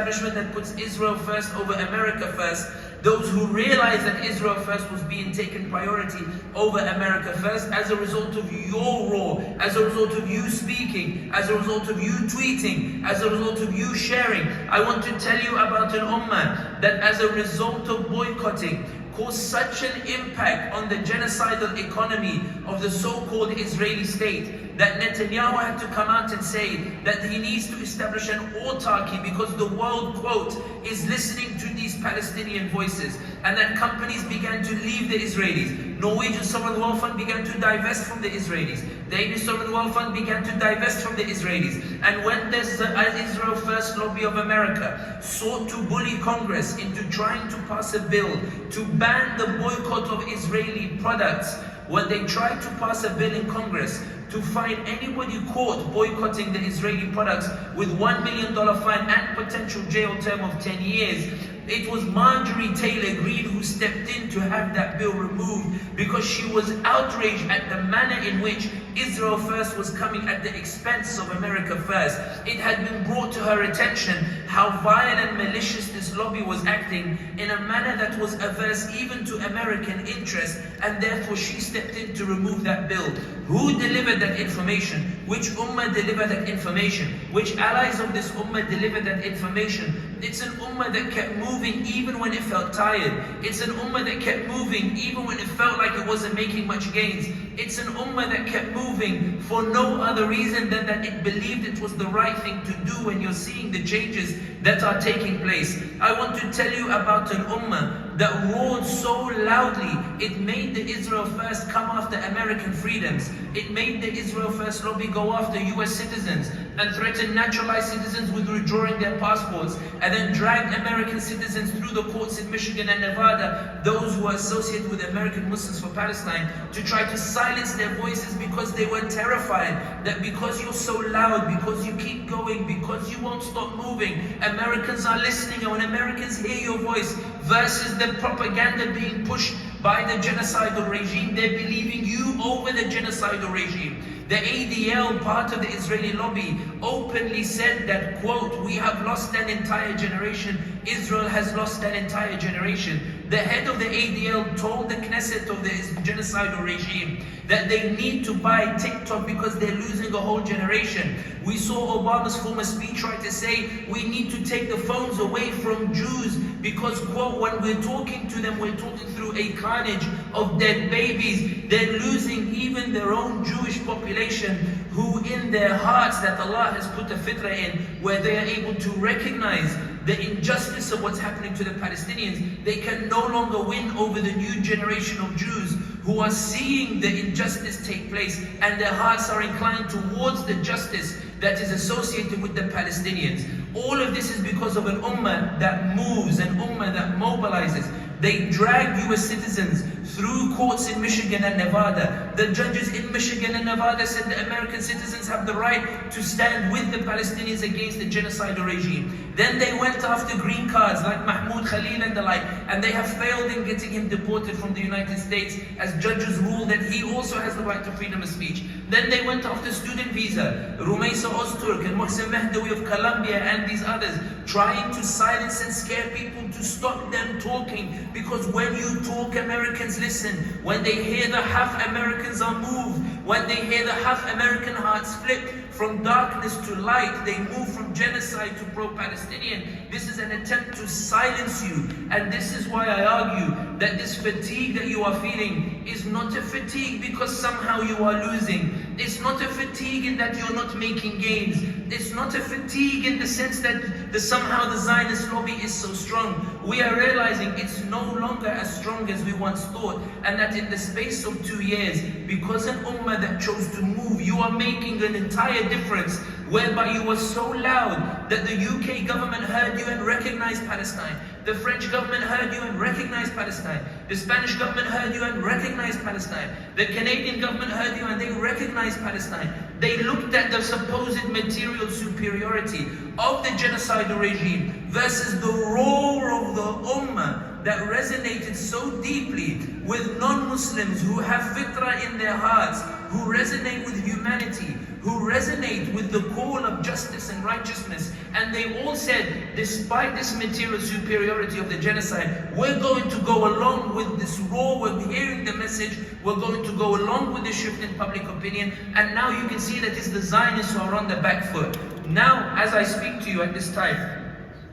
establishment that puts Israel first over America first, those who realize that Israel first was being taken priority over America first, as a result of your role, as a result of you speaking, as a result of you tweeting, as a result of you sharing. I want to tell you about an ummah that as a result of boycotting caused such an impact on the genocidal economy of the so-called Israeli state that Netanyahu had to come out and say that he needs to establish an autarky because the world, quote, is listening to these Palestinian voices, and that companies began to leave the Israelis. Norwegian Sovereign Wealth Fund began to divest from the Israelis. The Danish Sovereign Wealth Fund began to divest from the Israelis. And when the Israel First lobby of America sought to bully Congress into trying to pass a bill to ban the boycott of Israeli products, when they tried to pass a bill in Congress to fine anybody caught boycotting the Israeli products with $1 million fine and potential jail term of 10 years, it was Marjorie Taylor Greene who stepped in to have that bill removed because she was outraged at the manner in which Israel First was coming at the expense of America First. It had been brought to her attention how vile and malicious this lobby was acting in a manner that was averse even to American interest, and therefore she stepped in to remove that bill. Who delivered that information? Which ummah delivered that information? Which allies of this ummah delivered that information? It's an ummah that kept moving even when it felt tired. It's an ummah that kept moving even when it felt like it wasn't making much gains. It's an ummah that kept moving for no other reason than that it believed it was the right thing to do when you're seeing the changes that are taking place. I want to tell you about an ummah that roared so loudly, it made the Israel First come after American freedoms. It made the Israel First lobby go after US citizens and threaten naturalized citizens with withdrawing their passports, and then drag American citizens through the courts in Michigan and Nevada, those who are associated with American Muslims for Palestine, to try to silence their voices because they were terrified that because you're so loud, because you keep going, because you won't stop moving, Americans are listening, and when Americans hear your voice versus the propaganda being pushed by the genocidal regime, they're believing you over the genocidal regime. The ADL, part of the Israeli lobby, openly said that, quote, we have lost an entire generation. Israel has lost an entire generation. The head of the ADL told the Knesset of the genocidal regime that they need to buy TikTok because they're losing a whole generation. We saw Obama's former speechwriter say we need to take the phones away from Jews because, quote, when we're talking to them, we're talking through a carnage of dead babies. They're losing even their own Jewish population, who in their hearts that Allah has put a fitra in, where they are able to recognize the injustice of what's happening to the Palestinians. They can no longer win over the new generation of Jews who are seeing the injustice take place, and their hearts are inclined towards the justice that is associated with the Palestinians. All of this is because of an ummah that moves, an ummah that mobilizes. They drag US citizens through courts in Michigan and Nevada. The judges in Michigan and Nevada said the American citizens have the right to stand with the Palestinians against the genocidal regime. Then they went after green cards like Mahmoud Khalil and the like, and they have failed in getting him deported from the United States, as judges ruled that he also has the right to freedom of speech. Then they went after student visa, Rumaysa Ozturk and Mohsen Mehdawi of Colombia and these others, trying to silence and scare people to stop them talking. Because when you talk, Americans listen. When they hear the half, Americans are moved. When they hear the half, American hearts flip from darkness to light. They move from genocide to pro-Palestinian. This is an attempt to silence you. And this is why I argue that this fatigue that you are feeling is not a fatigue because somehow you are losing. It's not a fatigue in that you're not making gains. It's not a fatigue in the sense that somehow the Zionist lobby is so strong. We are realizing it's no longer as strong as we once thought, and that in the space of 2 years, because an ummah that chose to move, you are making an entire difference, whereby you were so loud that the UK government heard you and recognized Palestine. The French government heard you and recognized Palestine. The Spanish government heard you and recognized Palestine. The Canadian government heard you and they recognized Palestine. They looked at the supposed material superiority of the genocidal regime versus the roar of the ummah that resonated so deeply with non-Muslims who have fitra in their hearts, who resonate with humanity, who resonate with the call of justice and righteousness. And they all said, despite this material superiority of the genocide, we're going to go along with this raw, we're hearing the message, we're going to go along with the shift in public opinion. And now you can see that it's the Zionists who are on the back foot. Now, as I speak to you at this time,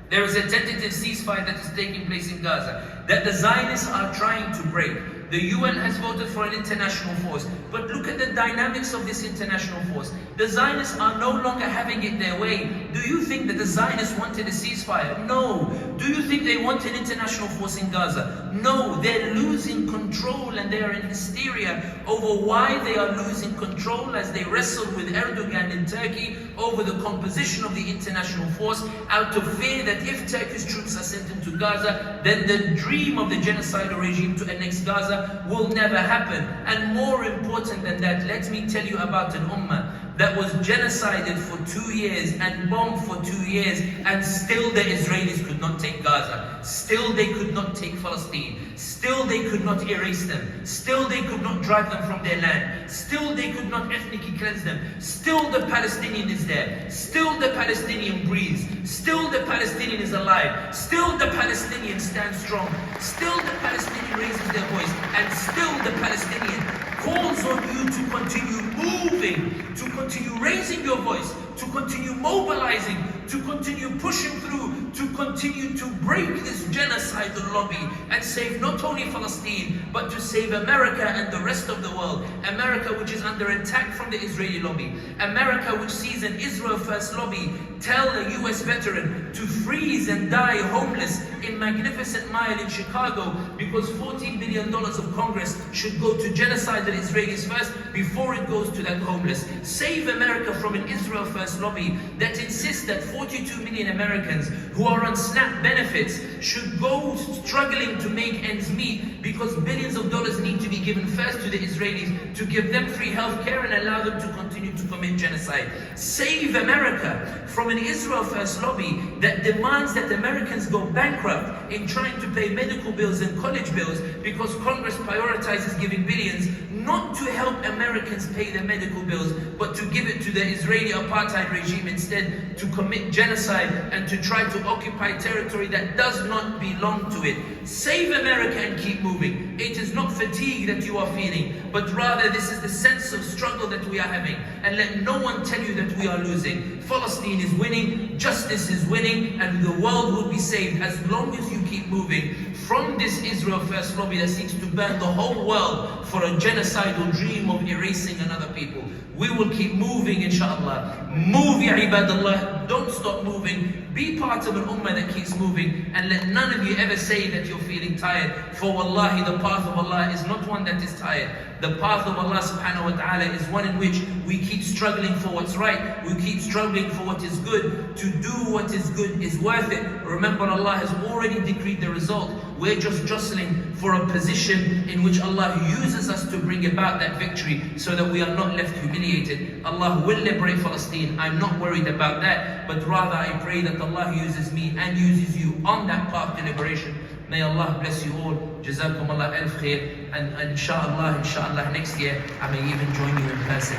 there is a tentative ceasefire that is taking place in Gaza that the Zionists are trying to break. The UN has voted for an international force. But look at the dynamics of this international force. The Zionists are no longer having it their way. Do you think that the Zionists wanted a ceasefire? No. Do you think they want an international force in Gaza? No. They're losing control and they are in hysteria over why they are losing control as they wrestle with Erdogan in Turkey over the composition of the international force, out of fear that if Turkish troops are sent into Gaza, then the dream of the genocidal regime to annex Gaza will never happen. And more important than that, let me tell you about an ummah that was genocided for 2 years and bombed for 2 years, and still the Israelis could not take Gaza. Still they could not take Palestine. Still they could not erase them. Still they could not drive them from their land. Still they could not ethnically cleanse them. Still the Palestinian is there. Still the Palestinian breathes. Still the Palestinian is alive. Still the Palestinian stands strong. Still the Palestinian raises their voice. And still the Palestinian calls on you to continue moving, to continue raising your voice, to continue mobilizing, to continue pushing through, to continue to break this genocidal lobby and save not only Palestine, but to save America and the rest of the world. America, which is under attack from the Israeli lobby. America, which sees an Israel First lobby tell a US veteran to freeze and die homeless in Magnificent Mile in Chicago because $14 billion of Congress should go to genocide the Israelis first before it goes to that homeless. Save America from an Israel First lobby that insists that 42 million Americans who are on SNAP benefits should go struggling to make ends meet because billions of dollars need to be given first to the Israelis to give them free health care and allow them to continue to commit genocide. Save America from an Israel First lobby that demands that Americans go bankrupt in trying to pay medical bills and college bills because Congress prioritizes giving billions not to help Americans pay their medical bills, but to give it to the Israeli apartheid regime instead, to commit genocide and to try to occupy territory that does not belong to it. Save America and keep moving. It is not fatigue that you are feeling, but rather this is the sense of struggle that we are having. And let no one tell you that we are losing. Palestine is winning, justice is winning, and the world will be saved as long as you keep moving from this Israel First lobby that seeks to burn the whole world for a genocidal dream of erasing another people. We will keep moving, inshallah. Move, ya ibadallah. Don't stop moving. Be part of an ummah that keeps moving, and let none of you ever say that you're feeling tired. For wallahi, the path of Allah is not one that is tired. The path of Allah subhanahu wa ta'ala is one in which we keep struggling for what's right. We keep struggling for what is good. To do what is good is worth it. Remember, Allah has already decreed the result. We're just jostling for a position in which Allah uses us to bring about that victory so that we are not left humiliated. Allah will liberate Palestine. I'm not worried about that, but rather I pray that Allah uses me and uses you on that path to liberation. May Allah bless you all. Jazakum Allah alf khair. And inshallah, next year, I may even join you in person.